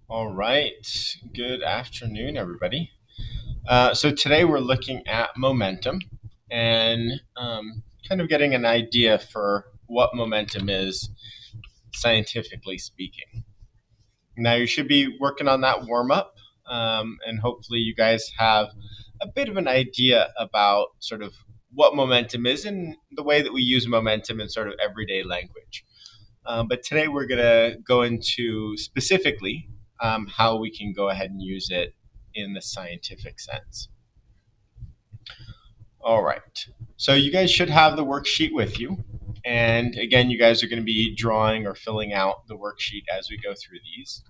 All right. Good afternoon, everybody. So today we're looking at momentum and kind of getting an idea for what momentum is, scientifically speaking. Now, you should be working on that warm up, and hopefully, you guys have a bit of an idea about sort of what momentum is and the way that we use momentum in sort of everyday language. But today we're going to go into specifically how we can go ahead and use it in the scientific sense. All right. So you guys should have the worksheet with you. And again, you guys are going to be drawing or filling out the worksheet as we go through these.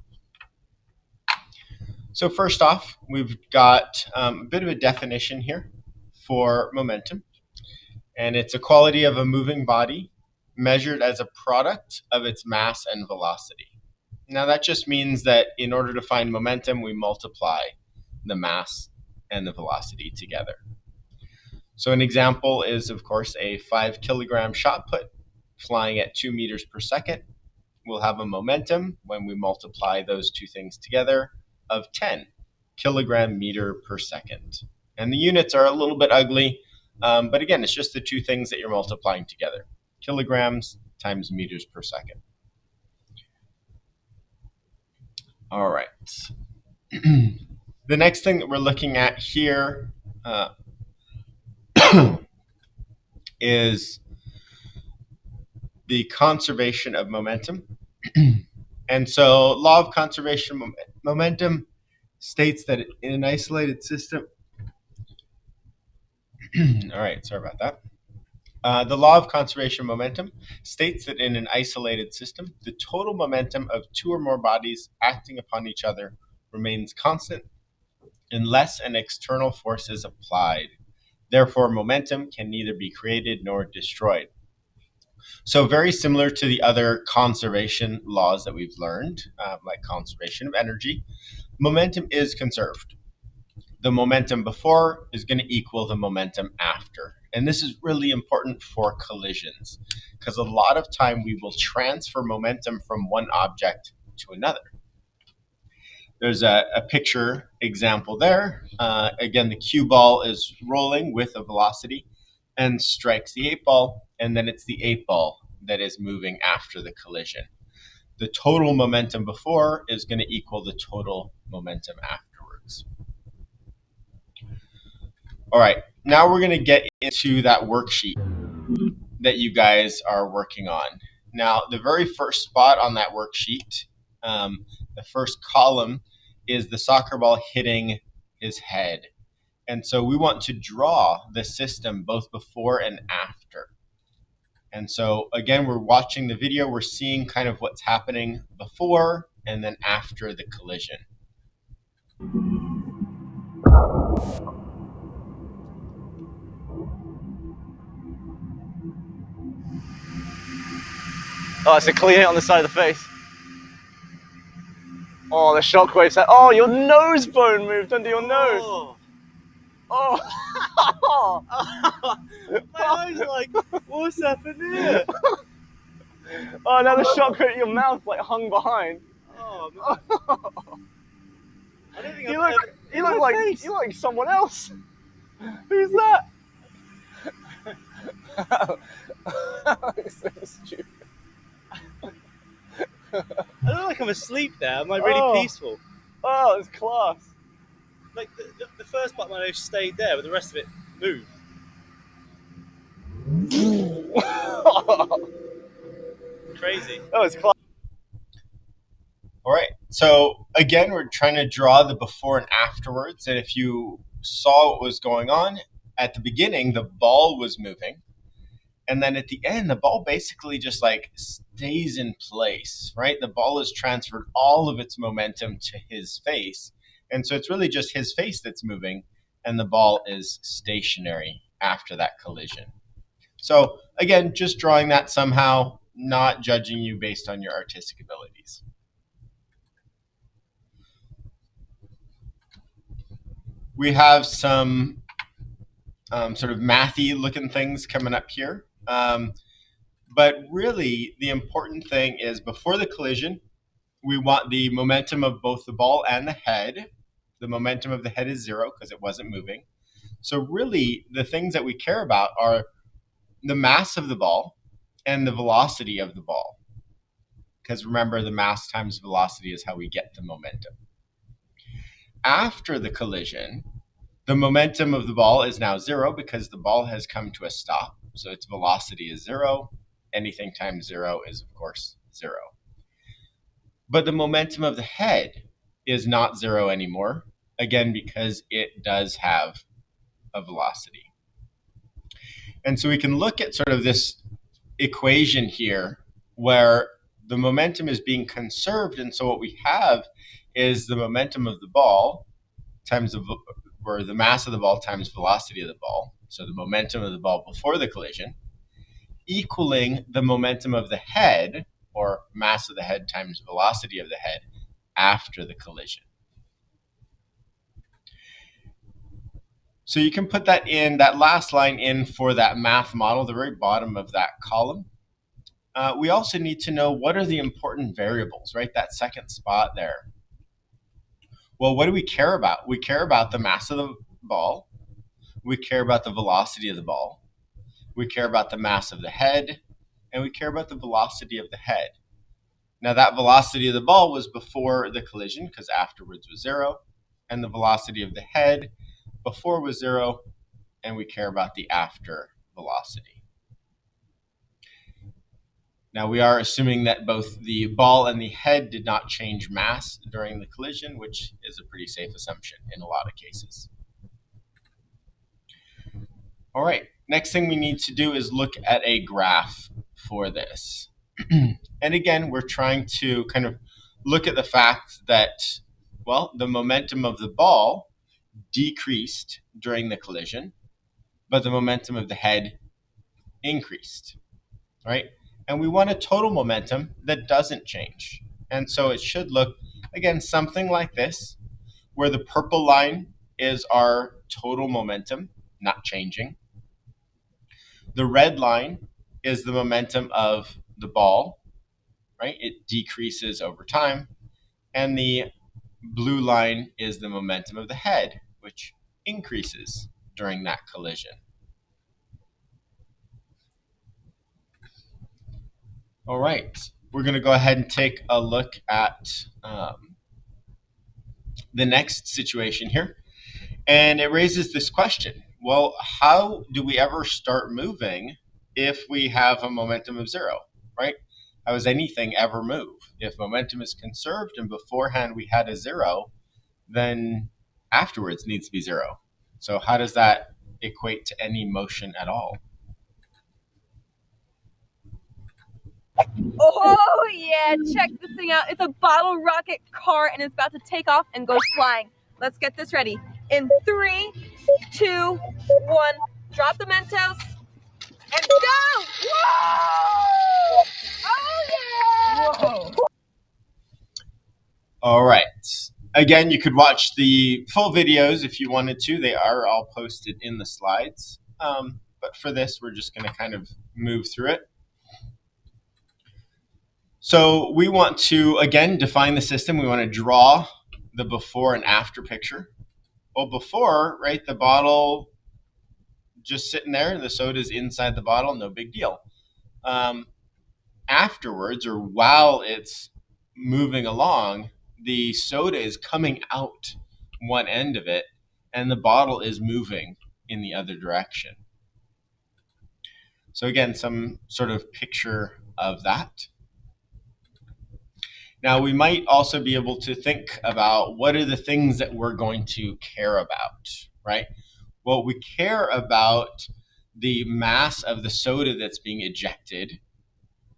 So first off, we've got a bit of a definition here for momentum. And it's a quality of a moving body measured as a product of its mass and velocity. Now, that just means that in order to find momentum, we multiply the mass and the velocity together. So an example is, of course, a 5 kilogram shot put flying at 2 meters per second. We'll have a momentum when we multiply those two things together of 10 kilogram meter per second. And the units are a little bit ugly, but again, it's just the two things that you're multiplying together. Kilograms times meters per second. All right. The next thing that we're looking at here is the conservation of momentum. And so, law of conservation of momentum states that in an isolated system, all right, sorry about that. The law of conservation of momentum states that in an isolated system, the total momentum of two or more bodies acting upon each other remains constant unless an external force is applied. Therefore, momentum can neither be created nor destroyed. So very similar to the other conservation laws that we've learned, like conservation of energy, momentum is conserved. The momentum before is going to equal the momentum after. And this is really important for collisions because a lot of time we will transfer momentum from one object to another. There's a picture example there. Again, the cue ball is rolling with a velocity and strikes the 8-ball, and then it's the 8-ball that is moving after the collision. The total momentum before is going to equal the total momentum afterwards. All right, now we're going to get into that worksheet that you guys are working on. Now, the very first spot on that worksheet, the first column, is the soccer ball hitting his head. And so we want to draw the system both before and after. And so again, we're watching the video, we're seeing kind of what's happening before and then after the collision. Oh, it's a clean hit on the side of the face. Oh, the shockwaves. Oh, your nose bone moved under your nose. Oh. My eyes are like, what's happening here? Oh, now the shockwave, your mouth like hung behind. Oh, man. I don't think You look like someone else. Who's that? So stupid. I look like I'm asleep there. I'm like really peaceful. Oh, it's class. Like the first part of my nose stayed there, but the rest of it moved. Crazy. Oh, it's class. All right, so again, we're trying to draw the before and afterwards. And if you saw what was going on at the beginning, the ball was moving. And then at the end, the ball basically just like stays in place, right? The ball has transferred all of its momentum to his face. And so it's really just his face that's moving, and the ball is stationary after that collision. So again, just drawing that somehow, not judging you based on your artistic abilities. We have some sort of mathy looking things coming up here. But really, the important thing is before the collision, we want the momentum of both the ball and the head. The momentum of the head is 0 because it wasn't moving. So really, the things that we care about are the mass of the ball and the velocity of the ball. Because remember, the mass times velocity is how we get the momentum. After the collision, the momentum of the ball is now 0 because the ball has come to a stop. So its velocity is 0. Anything times 0 is, of course, 0. But the momentum of the head is not 0 anymore, again, because it does have a velocity. And so we can look at sort of this equation here where the momentum is being conserved. And so what we have is the momentum of the ball times the mass of the ball times velocity of the ball. So the momentum of the ball before the collision equaling the momentum of the head, or mass of the head times velocity of the head, after the collision. So you can put that in, that last line in for that math model, the very bottom of that column. We also need to know what are the important variables, right? That second spot there. Well, what do we care about? We care about the mass of the ball. We care about the velocity of the ball. We care about the mass of the head. And we care about the velocity of the head. Now, that velocity of the ball was before the collision because afterwards was 0. And the velocity of the head before was 0. And we care about the after velocity. Now, we are assuming that both the ball and the head did not change mass during the collision, which is a pretty safe assumption in a lot of cases. All right, next thing we need to do is look at a graph for this. And again, we're trying to kind of look at the fact that, well, the momentum of the ball decreased during the collision, but the momentum of the head increased, right? And we want a total momentum that doesn't change. And so it should look, again, something like this, where the purple line is our total momentum, not changing. The red line is the momentum of the ball, right? It decreases over time. And the blue line is the momentum of the head, which increases during that collision. All right, we're going to go ahead and take a look at the next situation here. And it raises this question. Well, how do we ever start moving if we have a momentum of 0, right? How does anything ever move? If momentum is conserved and beforehand we had a 0, then afterwards needs to be 0. So how does that equate to any motion at all? Oh yeah, check this thing out. It's a bottle rocket car and it's about to take off and go flying. Let's get this ready. In 3, 2, 1, drop the Mentos and go! Whoa! Oh yeah! Whoa! All right. Again, you could watch the full videos if you wanted to. They are all posted in the slides. But for this, we're just going to kind of move through it. So we want to, again, define the system. We want to draw the before and after picture. Well, before, right, the bottle just sitting there, the soda's inside the bottle, no big deal. Afterwards, or while it's moving along, the soda is coming out one end of it, and the bottle is moving in the other direction. So again, some sort of picture of that. Now, we might also be able to think about what are the things that we're going to care about, right? Well, we care about the mass of the soda that's being ejected.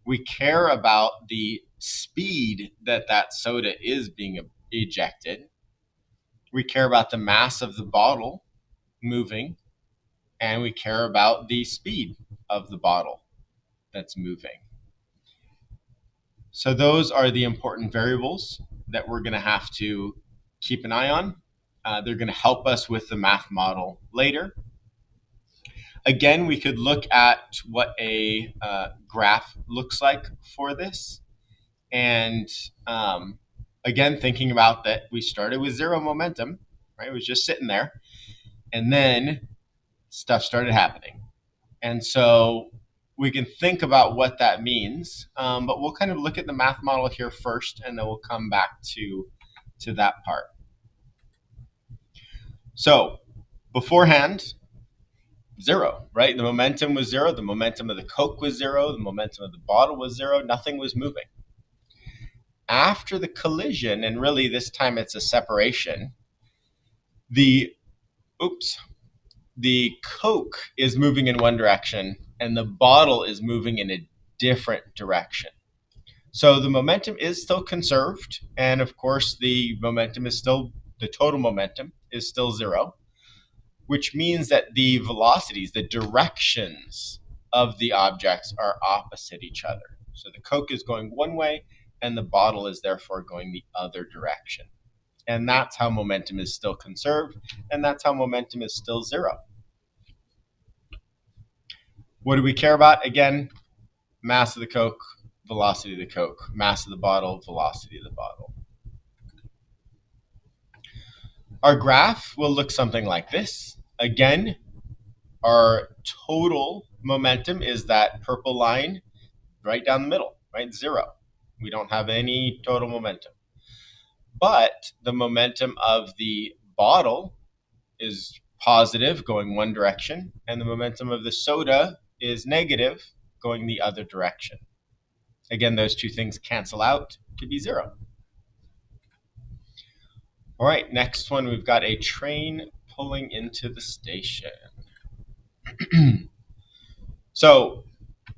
We care about the speed that that soda is being ejected. We care about the mass of the bottle moving, and we care about the speed of the bottle that's moving. So those are the important variables that we're going to have to keep an eye on. They're going to help us with the math model later. Again, we could look at what a graph looks like for this. And again, thinking about that, we started with zero momentum, right? It was just sitting there. And then stuff started happening. And so we can think about what that means, but we'll kind of look at the math model here first, and then we'll come back to that part. So beforehand, zero, right? The momentum was zero. The momentum of the Coke was zero. The momentum of the bottle was zero. Nothing was moving. After the collision, and really this time it's a separation, the Coke is moving in one direction and the bottle is moving in a different direction. So the momentum is still conserved, and of course the total momentum is still zero, which means that the velocities, the directions of the objects are opposite each other. So the Coke is going one way and the bottle is therefore going the other direction. And that's how momentum is still conserved, and that's how momentum is still zero. What do we care about? Again, mass of the Coke, velocity of the Coke, mass of the bottle, velocity of the bottle. Our graph will look something like this. Again, our total momentum is that purple line right down the middle, right? Zero. We don't have any total momentum. But the momentum of the bottle is positive, going one direction, and the momentum of the soda is negative, going the other direction. Again, those two things cancel out to be zero. All right, next one, we've got a train pulling into the station. So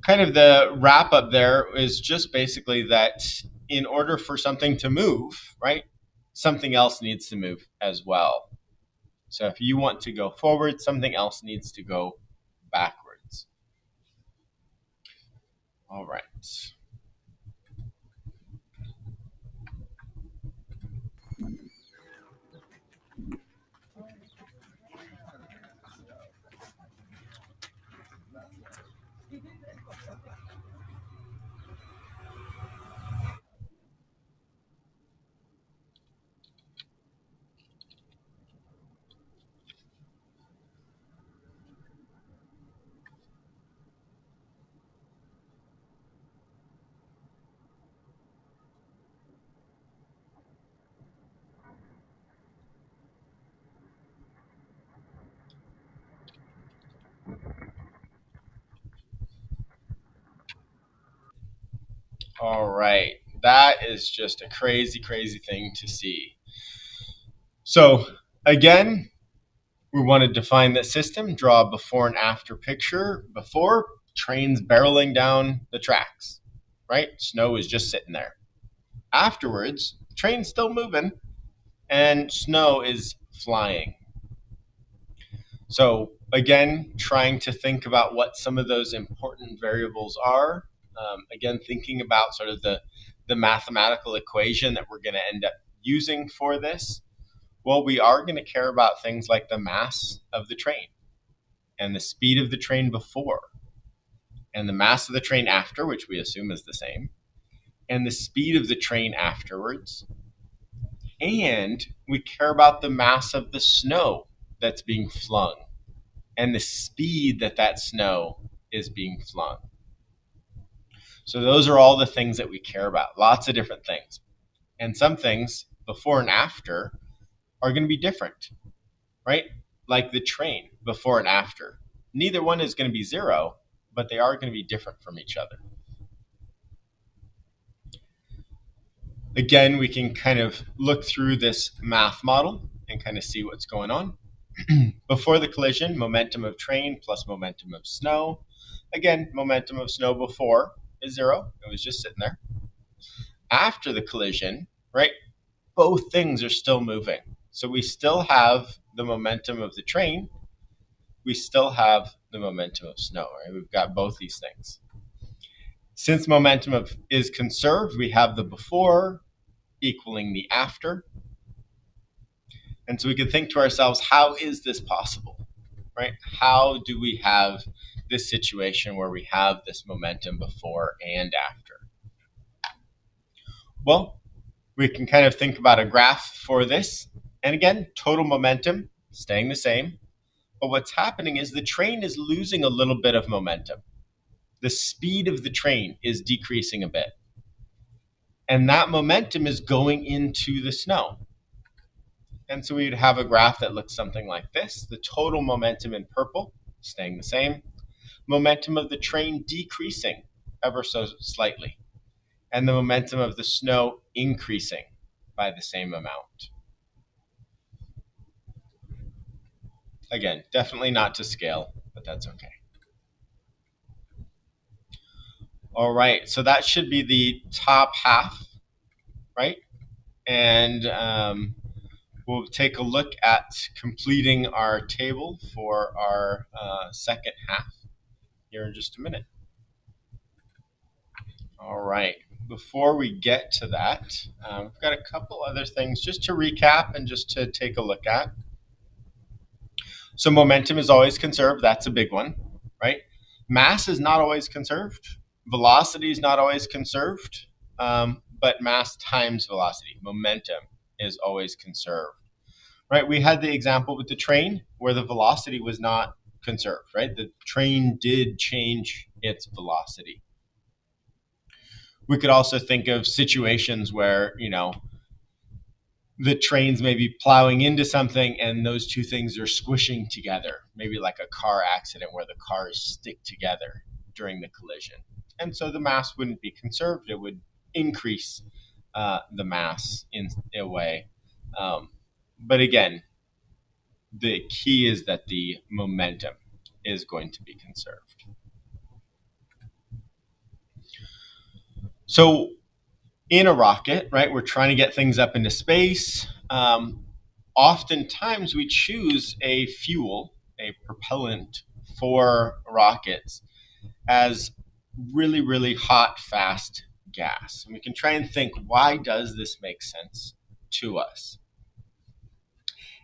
kind of the wrap up there is just basically that in order for something to move, right, something else needs to move as well. So if you want to go forward, something else needs to go backwards. All right. All right, that is just a crazy, crazy thing to see. So again, we want to define the system, draw a before and after picture. Before, trains barreling down the tracks, right? Snow is just sitting there. Afterwards, train's still moving and snow is flying. So again, trying to think about what some of those important variables are. Again, thinking about sort of the mathematical equation that we're going to end up using for this. Well, we are going to care about things like the mass of the train and the speed of the train before and the mass of the train after, which we assume is the same, and the speed of the train afterwards. And we care about the mass of the snow that's being flung and the speed that that snow is being flung. So those are all the things that we care about, lots of different things. And some things before and after are going to be different, right? Like the train before and after. Neither one is going to be zero, but they are going to be different from each other. Again, we can kind of look through this math model and kind of see what's going on. Before the collision, momentum of train plus momentum of snow. Again, momentum of snow before is zero. It was just sitting there. After the collision, right, both things are still moving. So we still have the momentum of the train. We still have the momentum of snow, right? We've got both these things. Since momentum is conserved, we have the before equaling the after. And so we can think to ourselves, how is this possible, right? How do we have this situation where we have this momentum before and after? Well, we can kind of think about a graph for this. And again, total momentum staying the same. But what's happening is the train is losing a little bit of momentum. The speed of the train is decreasing a bit. And that momentum is going into the snow. And so we'd have a graph that looks something like this. The total momentum in purple staying the same. Momentum of the train decreasing ever so slightly. And the momentum of the snow increasing by the same amount. Again, definitely not to scale, but that's okay. All right, so that should be the top half, right? And we'll take a look at completing our table for our second half here in just a minute. All right, before we get to that, we've got a couple other things just to recap and just to take a look at. So momentum is always conserved. That's a big one, right? Mass is not always conserved. Velocity is not always conserved, but mass times velocity, momentum, is always conserved, right? We had the example with the train where the velocity was not conserved, right? The train did change its velocity. We could also think of situations where, the trains may be plowing into something and those two things are squishing together, maybe like a car accident where the cars stick together during the collision. And so the mass wouldn't be conserved. It would increase the mass in a way. But again, the key is that the momentum is going to be conserved. So in a rocket, right, we're trying to get things up into space. Oftentimes we choose a fuel, a propellant for rockets as really, really hot, fast gas. And we can try and think, why does this make sense to us?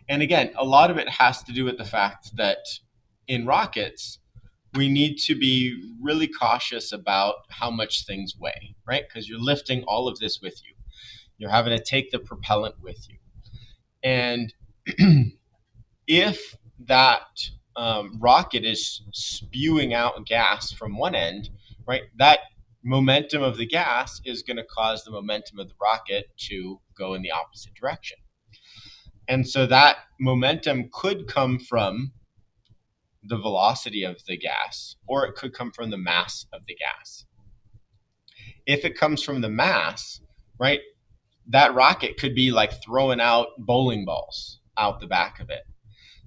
And again, a lot of it has to do with the fact that in rockets, we need to be really cautious about how much things weigh, right? Because you're lifting all of this with you. You're having to take the propellant with you. And if that rocket is spewing out gas from one end, right, that momentum of the gas is going to cause the momentum of the rocket to go in the opposite direction. And so that momentum could come from the velocity of the gas, or it could come from the mass of the gas. If it comes from the mass, right, that rocket could be like throwing out bowling balls out the back of it.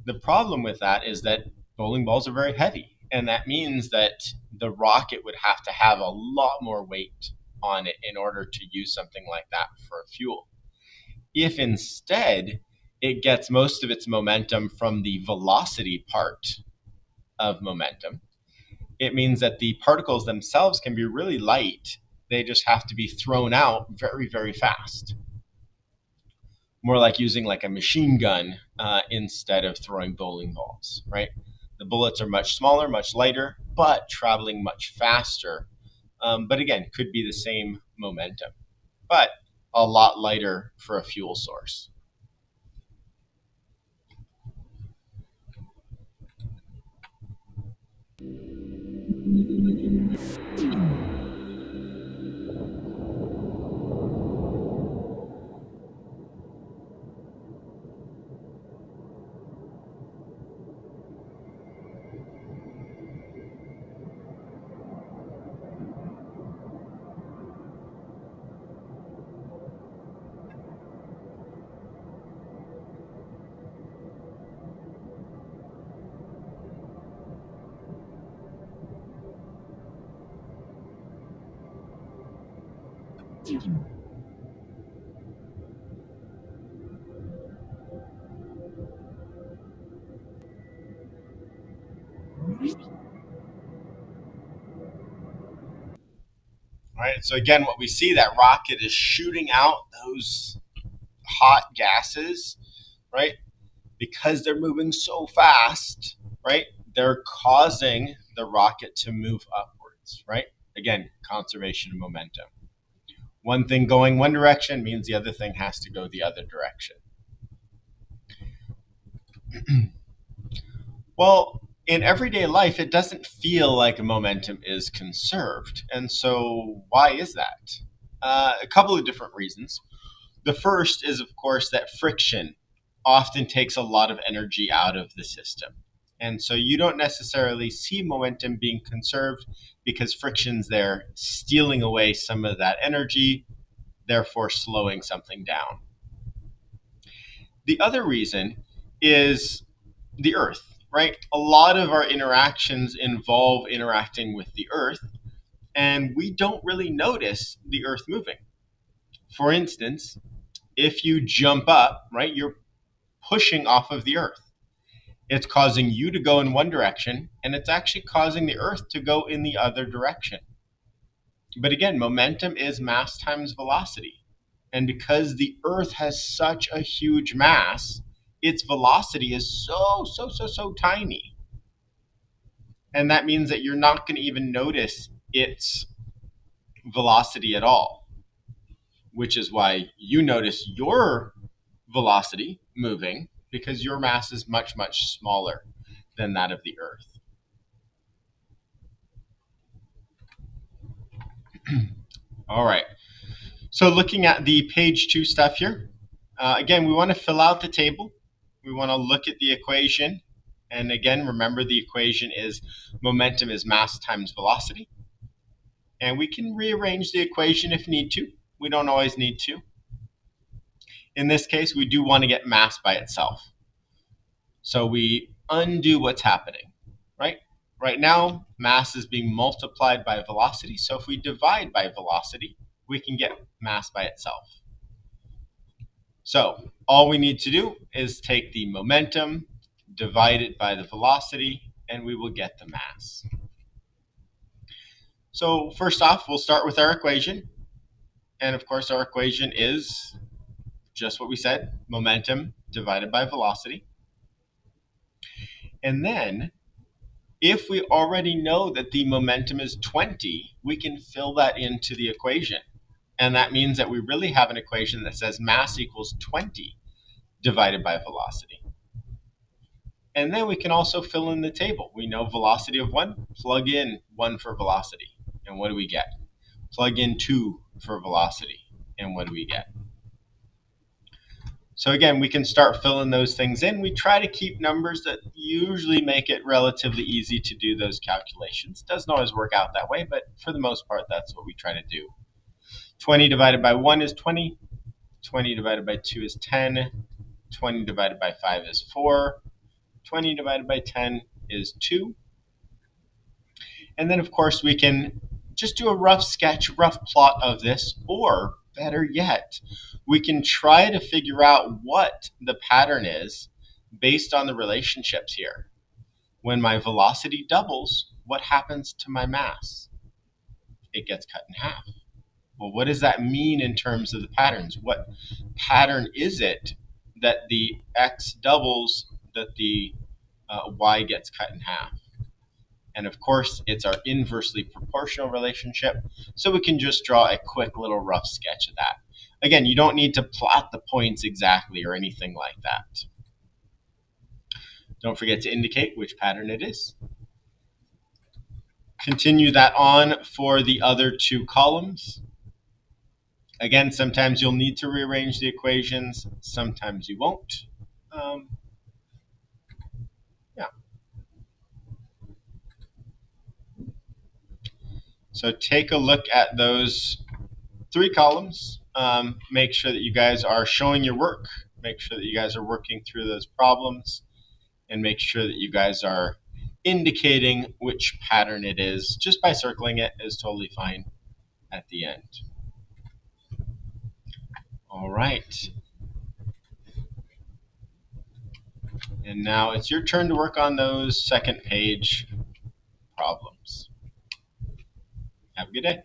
The problem with that is that bowling balls are very heavy, and that means that the rocket would have to have a lot more weight on it in order to use something like that for fuel. If instead it gets most of its momentum from the velocity part of momentum, it means that the particles themselves can be really light. They just have to be thrown out very, very fast. More like using like a machine gun instead of throwing bowling balls, right? The bullets are much smaller, much lighter, but traveling much faster. But again, could be the same momentum, but a lot lighter for a fuel source. All right, so again, what we see, that rocket is shooting out those hot gases, right? Because they're moving so fast, right? They're causing the rocket to move upwards, right? Again, conservation of momentum. One thing going one direction means the other thing has to go the other direction. Well, in everyday life, it doesn't feel like momentum is conserved. And so why is that? A couple of different reasons. The first is, of course, that friction often takes a lot of energy out of the system. And so you don't necessarily see momentum being conserved because friction's there stealing away some of that energy, therefore slowing something down. The other reason is the Earth, right? A lot of our interactions involve interacting with the Earth, and we don't really notice the Earth moving. For instance, if you jump up, right, you're pushing off of the Earth. It's causing you to go in one direction, and it's actually causing the Earth to go in the other direction. But again, momentum is mass times velocity. And because the Earth has such a huge mass, its velocity is so tiny. And that means that you're not going to even notice its velocity at all, which is why you notice your velocity moving, because your mass is much smaller than that of the Earth. All right. So looking at the page 2 stuff here, again, we want to fill out the table. We want to look at the equation. And again, remember the equation is momentum is mass times velocity. And we can rearrange the equation if need to. We don't always need to. In this case, we do want to get mass by itself. So we undo what's happening, right? Right now, mass is being multiplied by velocity. So if we divide by velocity, we can get mass by itself. So all we need to do is take the momentum, divide it by the velocity, and we will get the mass. So first off, we'll start with our equation. And of course, our equation is just what we said, momentum divided by velocity. And then, if we already know that the momentum is 20, we can fill that into the equation. And that means that we really have an equation that says mass equals 20 divided by velocity. And then we can also fill in the table. We know velocity of 1, plug in 1 for velocity. And what do we get? Plug in 2 for velocity. And what do we get? So again, we can start filling those things in. We try to keep numbers that usually make it relatively easy to do those calculations. Doesn't always work out that way, but for the most part, that's what we try to do. 20 divided by 1 is 20. 20 divided by 2 is 10. 20 divided by 5 is 4. 20 divided by 10 is 2. And then, of course, we can just do a rough sketch, rough plot of this, or better yet, we can try to figure out what the pattern is based on the relationships here. When my velocity doubles, what happens to my mass? It gets cut in half. Well, what does that mean in terms of the patterns? What pattern is it that the x doubles, that the y gets cut in half? And of course, it's our inversely proportional relationship. So we can just draw a quick little rough sketch of that. Again, you don't need to plot the points exactly or anything like that. Don't forget to indicate which pattern it is. Continue that on for the other 2 columns. Again, sometimes you'll need to rearrange the equations, sometimes you won't. So take a look at those 3 columns. Make sure that you guys are showing your work. Make sure that you guys are working through those problems. And make sure that you guys are indicating which pattern it is. Just by circling it is totally fine at the end. All right. And now it's your turn to work on those second page problems. Have a good day.